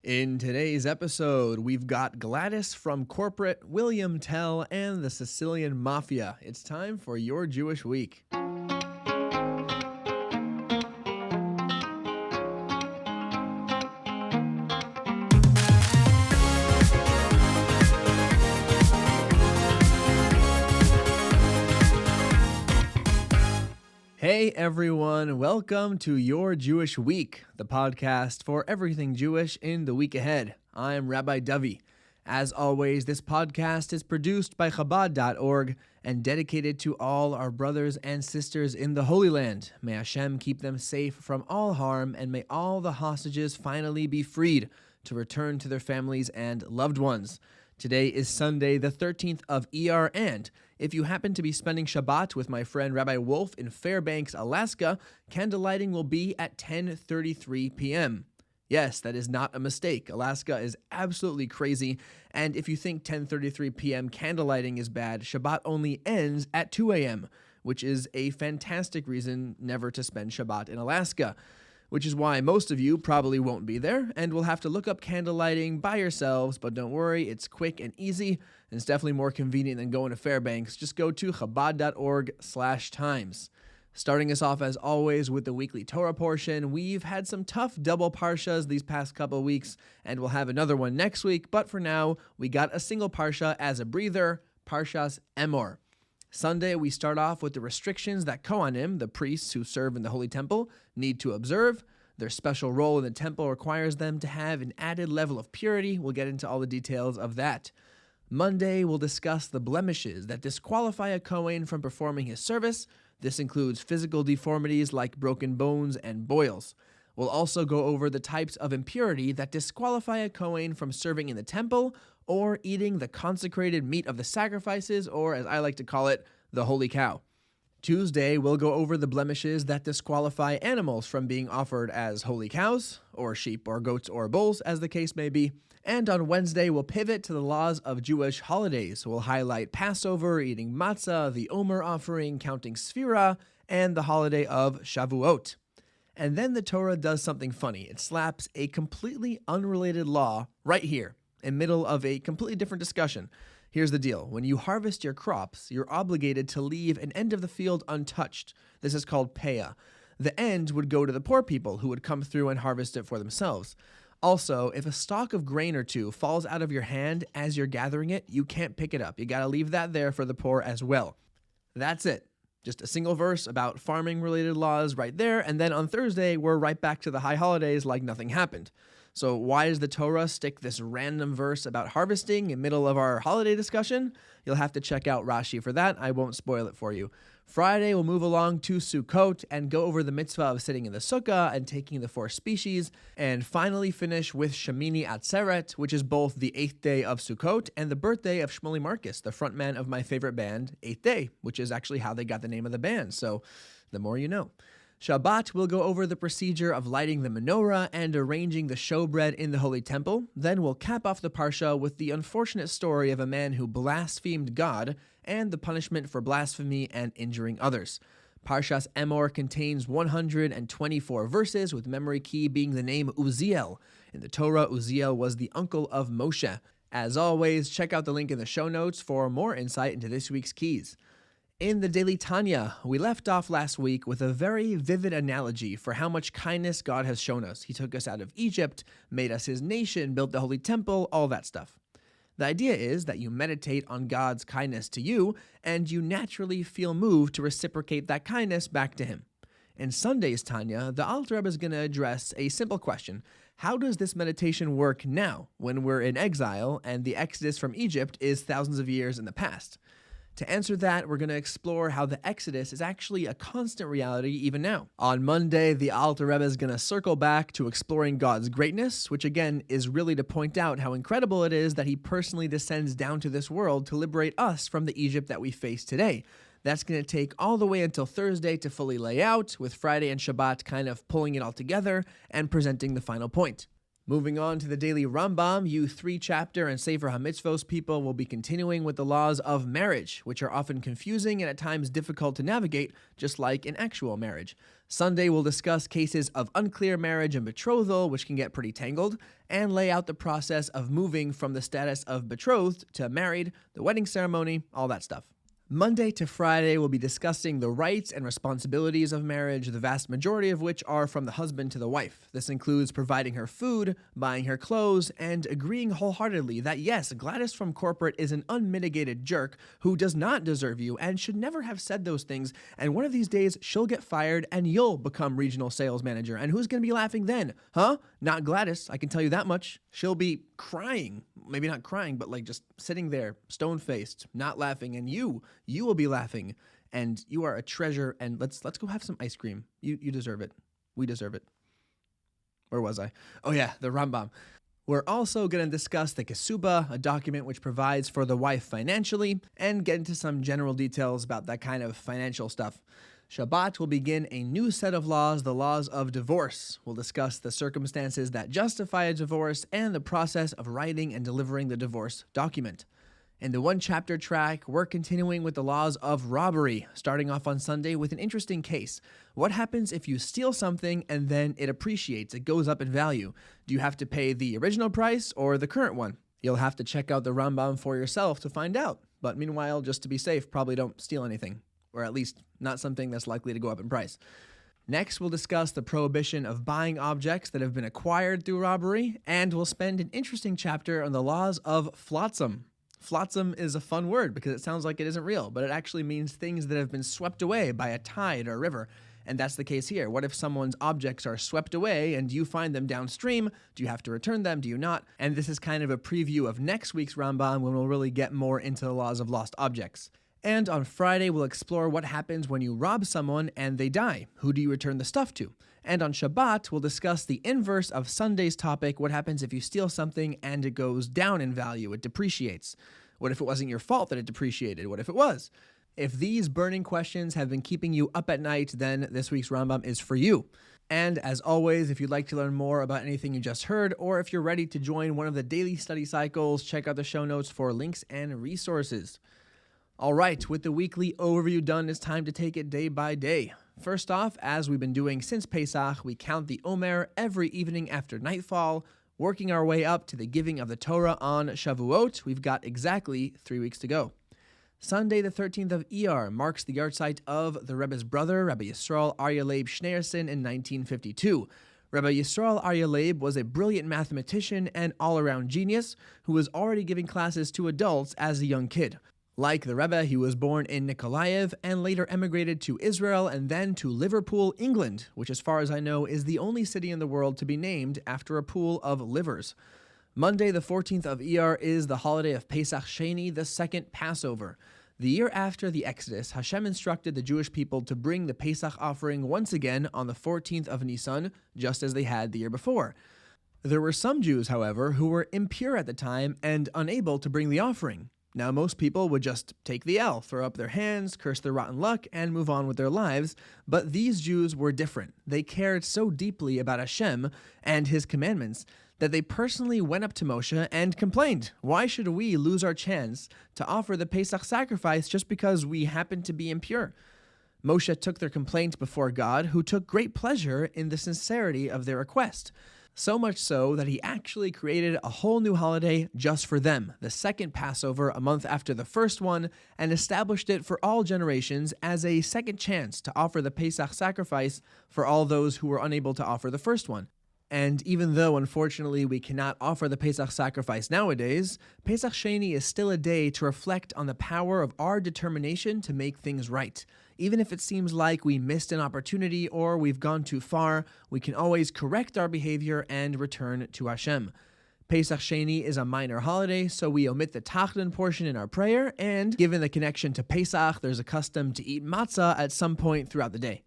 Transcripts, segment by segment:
In today's episode, we've got Gladys from Corporate, William Tell, and the Sicilian Mafia. It's time for Your Jewish Week. Hey everyone, welcome to Your Jewish Week, the podcast for everything Jewish in the week ahead. I'm Rabbi Davi. As always, this podcast is produced by Chabad.org and dedicated to all our brothers and sisters in the Holy Land. May Hashem keep them safe from all harm, and may all the hostages finally be freed to return to their families and loved ones. Today is Sunday, the 13th of Iyar, and if you happen to be spending Shabbat with my friend Rabbi Wolf in Fairbanks, Alaska, candlelighting will be at 10:33 p.m. Yes, that is not a mistake. Alaska is absolutely crazy, and if you think 10:33 p.m. candlelighting is bad, Shabbat only ends at 2 a.m., which is a fantastic reason never to spend Shabbat in Alaska. Which is why most of you probably won't be there and will have to look up candlelighting by yourselves, but don't worry, it's quick and easy, and it's definitely more convenient than going to Fairbanks. Just go to Chabad.org/times. Starting us off as always with the weekly Torah portion, we've had some tough double parshas these past couple weeks, and we'll have another one next week, but for now, we got a single parsha as a breather, Parshas Emor. Sunday, we start off with the restrictions that Kohanim, the priests who serve in the Holy Temple, need to observe. Their special role in the temple requires them to have an added level of purity. We'll get into all the details of that. Monday, we'll discuss the blemishes that disqualify a Kohen from performing his service. This includes physical deformities like broken bones and boils. We'll also go over the types of impurity that disqualify a Kohen from serving in the temple or eating the consecrated meat of the sacrifices, or as I like to call it, the holy cow. Tuesday, we'll go over the blemishes that disqualify animals from being offered as holy cows, or sheep or goats or bulls, as the case may be. And on Wednesday, we'll pivot to the laws of Jewish holidays. We'll highlight Passover, eating matzah, the Omer offering, counting Sfira, and the holiday of Shavuot. And then the Torah does something funny. It slaps a completely unrelated law right here, in the middle of a completely different discussion. Here's the deal. When you harvest your crops, you're obligated to leave an end of the field untouched. This is called peah. The end would go to the poor people who would come through and harvest it for themselves. Also, if a stalk of grain or two falls out of your hand as you're gathering it, you can't pick it up. You got to leave that there for the poor as well. That's it. Just a single verse about farming-related laws right there, and then on Thursday, we're right back to the high holidays like nothing happened. So why does the Torah stick this random verse about harvesting in the middle of our holiday discussion? You'll have to check out Rashi for that. I won't spoil it for you. Friday, we'll move along to Sukkot and go over the mitzvah of sitting in the sukkah and taking the 4 species, and finally finish with Shemini Atzeret, which is both the 8th day of Sukkot and the birthday of Shmuley Marcus, the frontman of my favorite band, 8th Day, which is actually how they got the name of the band, so the more you know. Shabbat, we'll go over the procedure of lighting the menorah and arranging the showbread in the Holy Temple. Then we'll cap off the parsha with the unfortunate story of a man who blasphemed God and the punishment for blasphemy and injuring others. Parshas Emor contains 124 verses, with memory key being the name Uziel. In the Torah, Uziel was the uncle of Moshe. As always, check out the link in the show notes for more insight into this week's keys. In the Daily Tanya, we left off last week with a very vivid analogy for how much kindness God has shown us. He took us out of Egypt, made us his nation, built the Holy Temple, all that stuff. The idea is that you meditate on God's kindness to you, and you naturally feel moved to reciprocate that kindness back to him. In Sunday's Tanya, the Alter Rebbe is going to address a simple question. How does this meditation work now, when we're in exile and the exodus from Egypt is thousands of years in the past? To answer that, we're going to explore how the Exodus is actually a constant reality even now. On Monday, the Alter Rebbe is going to circle back to exploring God's greatness, which again is really to point out how incredible it is that he personally descends down to this world to liberate us from the Egypt that we face today. That's going to take all the way until Thursday to fully lay out, with Friday and Shabbat kind of pulling it all together and presenting the final point. Moving on to the daily Rambam, you 3-chapter and Sefer HaMitzvos people will be continuing with the laws of marriage, which are often confusing and at times difficult to navigate, just like in actual marriage. Sunday will discuss cases of unclear marriage and betrothal, which can get pretty tangled, and lay out the process of moving from the status of betrothed to married, the wedding ceremony, all that stuff. Monday to Friday, we'll be discussing the rights and responsibilities of marriage, the vast majority of which are from the husband to the wife. This includes providing her food, buying her clothes, and agreeing wholeheartedly that yes, Gladys from corporate is an unmitigated jerk who does not deserve you and should never have said those things, and one of these days she'll get fired and you'll become regional sales manager. And who's going to be laughing then? Huh? Not Gladys, I can tell you that much. She'll be crying. Maybe not crying, but like just sitting there, stone-faced, not laughing, and you will be laughing, and you are a treasure, and let's go have some ice cream. You deserve it. We deserve it. Where was I? Oh yeah, the Rambam. We're also going to discuss the Kesuba, a document which provides for the wife financially, and get into some general details about that kind of financial stuff. Shabbat will begin a new set of laws, the laws of divorce. We'll discuss the circumstances that justify a divorce and the process of writing and delivering the divorce document. In the 1-chapter track, we're continuing with the laws of robbery, starting off on Sunday with an interesting case. What happens if you steal something and then it appreciates, it goes up in value? Do you have to pay the original price or the current one? You'll have to check out the Rambam for yourself to find out. But meanwhile, just to be safe, probably don't steal anything. Or at least not something that's likely to go up in price. Next, we'll discuss the prohibition of buying objects that have been acquired through robbery, and we'll spend an interesting chapter on the laws of flotsam. Flotsam is a fun word because it sounds like it isn't real, but it actually means things that have been swept away by a tide or a river. And that's the case here. What if someone's objects are swept away and you find them downstream? Do you have to return them? Do you not? And this is kind of a preview of next week's Rambam when we'll really get more into the laws of lost objects. And on Friday, we'll explore what happens when you rob someone and they die. Who do you return the stuff to? And on Shabbat, we'll discuss the inverse of Sunday's topic, what happens if you steal something and it goes down in value, it depreciates. What if it wasn't your fault that it depreciated? What if it was? If these burning questions have been keeping you up at night, then this week's Rambam is for you. And as always, if you'd like to learn more about anything you just heard, or if you're ready to join one of the daily study cycles, check out the show notes for links and resources. All right, with the weekly overview done, it's time to take it day by day. First off, as we've been doing since Pesach, we count the Omer every evening after nightfall, working our way up to the giving of the Torah on Shavuot. We've got exactly 3 weeks to go. Sunday, the 13th of Iyar, marks the yahrzeit of the Rebbe's brother, Rabbi Yisrael Aryeh Leib Schneerson, in 1952. Rabbi Yisrael Aryeh Leib was a brilliant mathematician and all-around genius who was already giving classes to adults as a young kid. Like the Rebbe, he was born in Nikolaev and later emigrated to Israel and then to Liverpool, England, which as far as I know is the only city in the world to be named after a pool of livers. Monday, the 14th of Iyar, is the holiday of Pesach Sheni, the second Passover. The year after the Exodus, Hashem instructed the Jewish people to bring the Pesach offering once again on the 14th of Nisan, just as they had the year before. There were some Jews, however, who were impure at the time and unable to bring the offering. Now, most people would just take the L, throw up their hands, curse their rotten luck, and move on with their lives, but these Jews were different. They cared so deeply about Hashem and His commandments that they personally went up to Moshe and complained, why should we lose our chance to offer the Pesach sacrifice just because we happen to be impure? Moshe took their complaint before God, who took great pleasure in the sincerity of their request. So much so that he actually created a whole new holiday just for them, the second Passover a month after the first one, and established it for all generations as a second chance to offer the Pesach sacrifice for all those who were unable to offer the first one. And even though, unfortunately, we cannot offer the Pesach sacrifice nowadays, Pesach Sheni is still a day to reflect on the power of our determination to make things right. Even if it seems like we missed an opportunity or we've gone too far, we can always correct our behavior and return to Hashem. Pesach Sheni is a minor holiday, so we omit the Tachdon portion in our prayer, and given the connection to Pesach, there's a custom to eat matzah at some point throughout the day.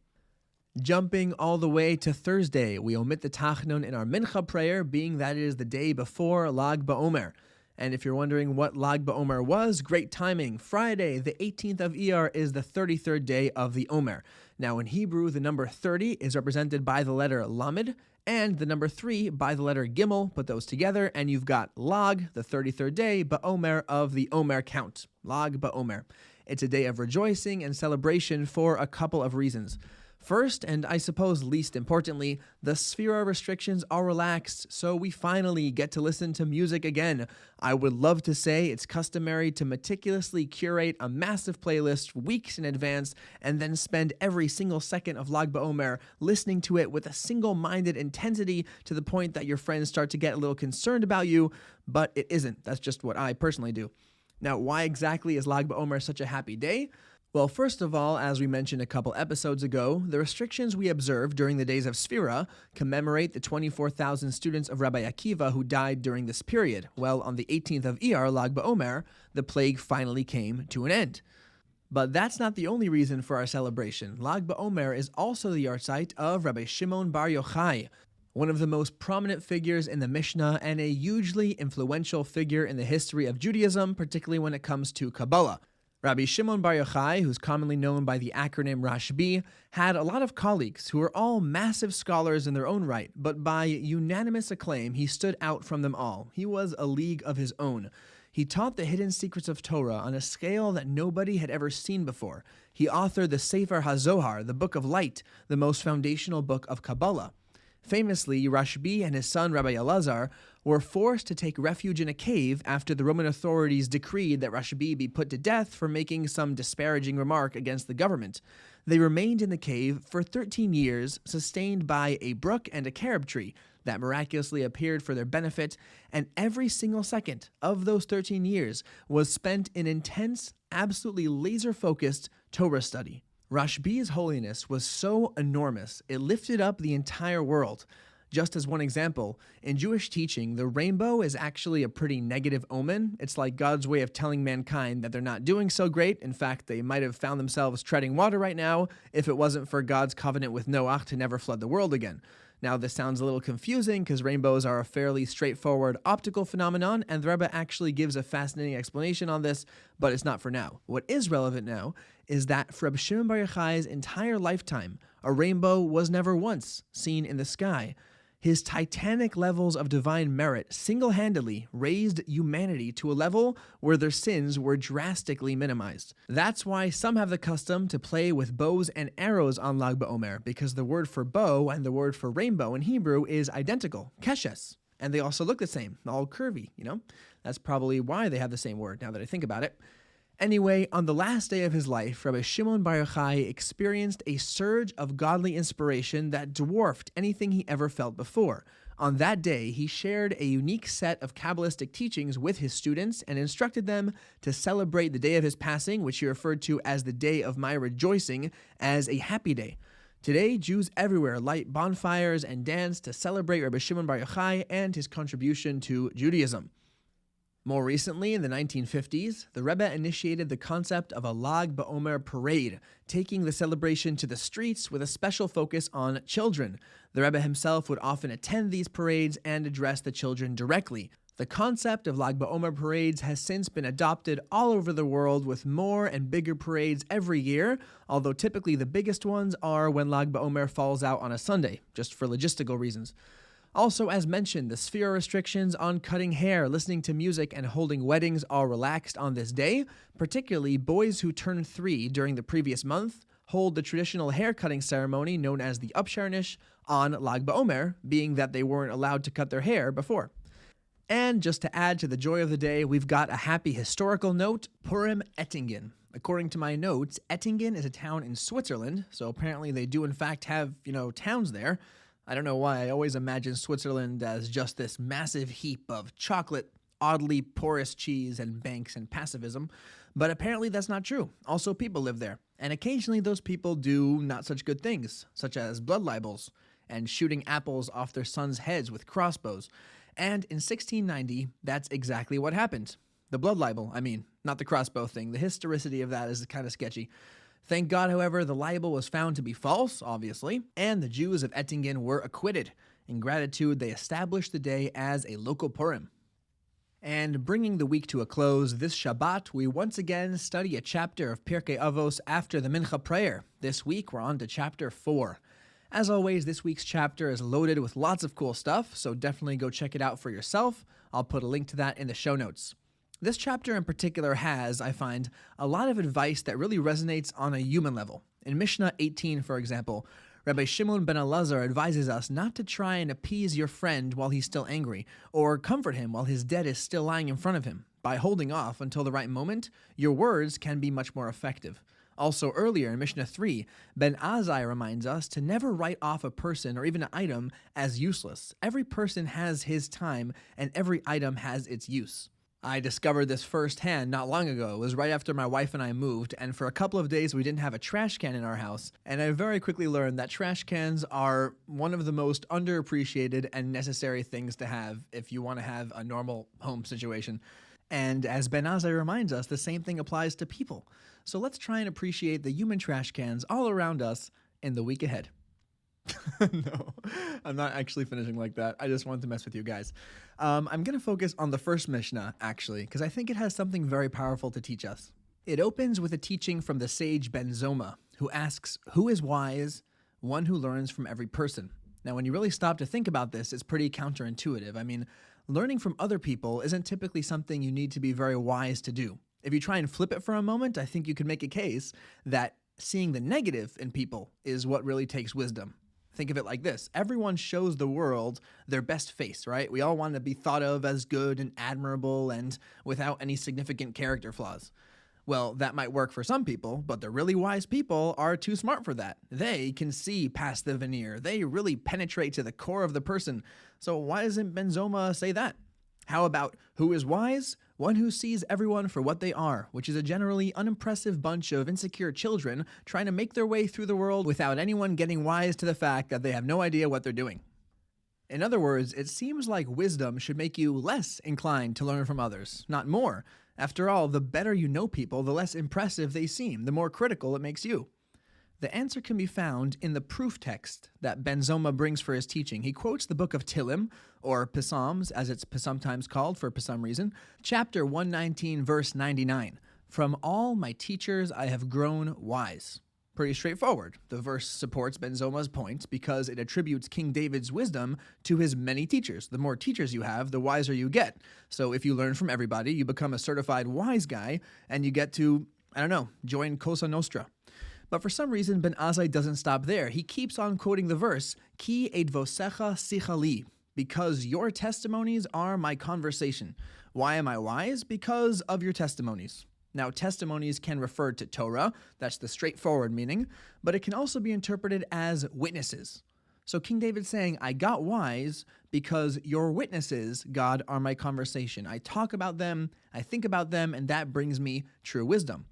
Jumping all the way to Thursday, we omit the Tachdon in our Mincha prayer, being that it is the day before Lag BaOmer. And if you're wondering what Lag BaOmer was, great timing. Friday, the 18th of Iyar, is the 33rd day of the Omer. Now, in Hebrew, the number 30 is represented by the letter Lamed, And the number 3 by the letter Gimel, put those together, and you've got Lag, the 33rd day, Ba'omer of the Omer count. Lag Ba'omer. It's a day of rejoicing and celebration for a couple of reasons. First, and I suppose least importantly, the Sefira restrictions are relaxed, so we finally get to listen to music again. I would love to say it's customary to meticulously curate a massive playlist weeks in advance and then spend every single second of Lag BaOmer listening to it with a single-minded intensity to the point that your friends start to get a little concerned about you, but it isn't. That's just what I personally do. Now, why exactly is Lag BaOmer such a happy day? Well, first of all, as we mentioned a couple episodes ago, the restrictions we observe during the days of Sefira commemorate the 24,000 students of Rabbi Akiva who died during this period. Well, on the 18th of Iyar, Lag BaOmer, the plague finally came to an end. But that's not the only reason for our celebration. Lag BaOmer is also the yahrzeit of Rabbi Shimon Bar Yochai, one of the most prominent figures in the Mishnah and a hugely influential figure in the history of Judaism, particularly when it comes to Kabbalah. Rabbi Shimon Bar Yochai, who's commonly known by the acronym Rashbi, had a lot of colleagues who were all massive scholars in their own right, but by unanimous acclaim, he stood out from them all. He was a league of his own. He taught the hidden secrets of Torah on a scale that nobody had ever seen before. He authored the Sefer HaZohar, the Book of Light, the most foundational book of Kabbalah. Famously, Rashbi and his son Rabbi Elazar were forced to take refuge in a cave after the Roman authorities decreed that Rashbi be put to death for making some disparaging remark against the government. They remained in the cave for 13 years, sustained by a brook and a carob tree that miraculously appeared for their benefit, and every single second of those 13 years was spent in intense, absolutely laser-focused Torah study. Rashbi's holiness was so enormous, it lifted up the entire world. Just as one example, in Jewish teaching, the rainbow is actually a pretty negative omen. It's like God's way of telling mankind that they're not doing so great. In fact, they might have found themselves treading water right now if it wasn't for God's covenant with Noach to never flood the world again. Now, this sounds a little confusing because rainbows are a fairly straightforward optical phenomenon, and the Rebbe actually gives a fascinating explanation on this, but it's not for now. What is relevant now is that for Rabbi Shimon Bar Yochai's entire lifetime, a rainbow was never once seen in the sky. His titanic levels of divine merit single-handedly raised humanity to a level where their sins were drastically minimized. That's why some have the custom to play with bows and arrows on Lag BaOmer, because the word for bow and the word for rainbow in Hebrew is identical, keshes, and they also look the same, all curvy, That's probably why they have the same word, now that I think about it. Anyway, on the last day of his life, Rabbi Shimon Bar Yochai experienced a surge of godly inspiration that dwarfed anything he ever felt before. On that day, he shared a unique set of Kabbalistic teachings with his students and instructed them to celebrate the day of his passing, which he referred to as the day of my rejoicing, as a happy day. Today, Jews everywhere light bonfires and dance to celebrate Rabbi Shimon Bar Yochai and his contribution to Judaism. More recently, in the 1950s, the Rebbe initiated the concept of a Lag BaOmer parade, taking the celebration to the streets with a special focus on children. The Rebbe himself would often attend these parades and address the children directly. The concept of Lag BaOmer parades has since been adopted all over the world with more and bigger parades every year, although typically the biggest ones are when Lag BaOmer falls out on a Sunday, just for logistical reasons. Also, as mentioned, the Sefira restrictions on cutting hair, listening to music, and holding weddings are relaxed on this day. Particularly, boys who turned 3 during the previous month hold the traditional hair-cutting ceremony known as the Upsharnish on Lag BaOmer, being that they weren't allowed to cut their hair before. And just to add to the joy of the day, we've got a happy historical note, Purim Ettingen. According to my notes, Ettingen is a town in Switzerland, so apparently they do in fact have, towns there. I don't know why I always imagine Switzerland as just this massive heap of chocolate, oddly porous cheese, and banks and pacifism, but apparently that's not true. Also, people live there, and occasionally those people do not such good things, such as blood libels and shooting apples off their sons' heads with crossbows. And in 1690, that's exactly what happened. The blood libel, not the crossbow thing. The historicity of that is kind of sketchy. Thank God, however, the libel was found to be false, obviously, and the Jews of Ettingen were acquitted. In gratitude, they established the day as a local Purim. And bringing the week to a close, this Shabbat, we once again study a chapter of Pirkei Avos after the Mincha prayer. This week, we're on to chapter 4. As always, this week's chapter is loaded with lots of cool stuff, so definitely go check it out for yourself. I'll put a link to that in the show notes. This chapter in particular has, I find, a lot of advice that really resonates on a human level. In Mishnah 18, for example, Rabbi Shimon ben Elazar advises us not to try and appease your friend while he's still angry, or comfort him while his debt is still lying in front of him. By holding off until the right moment, your words can be much more effective. Also earlier in Mishnah 3, Ben Azai reminds us to never write off a person or even an item as useless. Every person has his time, and every item has its use. I discovered this firsthand not long ago. It was right after my wife and I moved, and for a couple of days we didn't have a trash can in our house. And I very quickly learned that trash cans are one of the most underappreciated and necessary things to have if you want to have a normal home situation. And as Ben Azai reminds us, the same thing applies to people. So let's try and appreciate the human trash cans all around us in the week ahead. No, I'm not actually finishing like that. I just wanted to mess with you guys. I'm going to focus on the first Mishnah, actually, because I think it has something very powerful to teach us. It opens with a teaching from the sage Ben Zoma, who asks, "Who is wise? One who learns from every person." Now, when you really stop to think about this, it's pretty counterintuitive. I mean, learning from other people isn't typically something you need to be very wise to do. If you try and flip it for a moment, I think you could make a case that seeing the negative in people is what really takes wisdom. Think of it like this. Everyone shows the world their best face, right? We all want to be thought of as good and admirable and without any significant character flaws. Well, that might work for some people, but the really wise people are too smart for that. They can see past the veneer. They really penetrate to the core of the person. So why doesn't Ben Zoma say that? How about who is wise? One who sees everyone for what they are, which is a generally unimpressive bunch of insecure children trying to make their way through the world without anyone getting wise to the fact that they have no idea what they're doing. In other words, it seems like wisdom should make you less inclined to learn from others, not more. After all, the better you know people, the less impressive they seem, the more critical it makes you. The answer can be found in the proof text that Ben Zoma brings for his teaching. He quotes the book of Tehillim, or Psalms, as it's sometimes called for some reason, chapter 119, verse 99. "From all my teachers I have grown wise." Pretty straightforward. The verse supports Ben Zoma's point because it attributes King David's wisdom to his many teachers. The more teachers you have, the wiser you get. So if you learn from everybody, you become a certified wise guy, and you get to, join Cosa Nostra. But for some reason, Ben Azai doesn't stop there. He keeps on quoting the verse, "Ki edvosecha sichali," because your testimonies are my conversation. Why am I wise? Because of your testimonies. Now, testimonies can refer to Torah, that's the straightforward meaning, but it can also be interpreted as witnesses. So King David's saying, I got wise because your witnesses, God, are my conversation. I talk about them, I think about them, and that brings me true wisdom.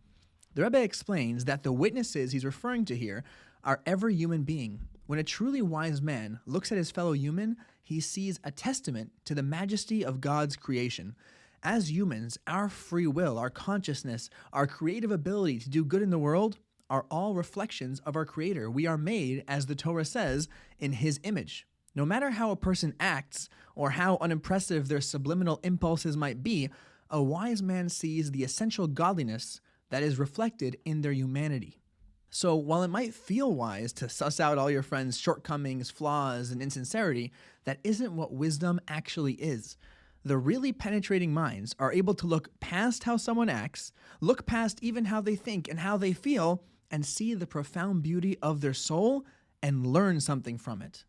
The Rebbe explains that the witnesses he's referring to here are every human being. When a truly wise man looks at his fellow human, he sees a testament to the majesty of God's creation. As humans, our free will, our consciousness, our creative ability to do good in the world are all reflections of our Creator. We are made, as the Torah says, in His image. No matter how a person acts or how unimpressive their subliminal impulses might be, a wise man sees the essential godliness that is reflected in their humanity. So while it might feel wise to suss out all your friends' shortcomings, flaws, and insincerity, that isn't what wisdom actually is. The really penetrating minds are able to look past how someone acts, look past even how they think and how they feel, and see the profound beauty of their soul and learn something from it.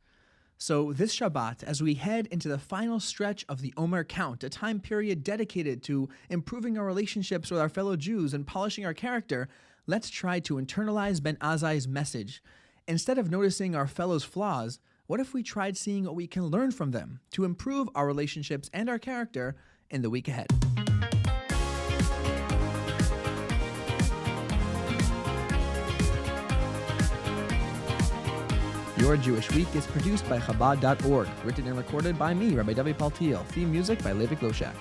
So this Shabbat, as we head into the final stretch of the Omer count, a time period dedicated to improving our relationships with our fellow Jews and polishing our character, let's try to internalize Ben Azai's message. Instead of noticing our fellows' flaws, what if we tried seeing what we can learn from them to improve our relationships and our character in the week ahead? Your Jewish Week is produced by Chabad.org, written and recorded by me, Rabbi David Paltiel. Theme music by Levi Gloshak.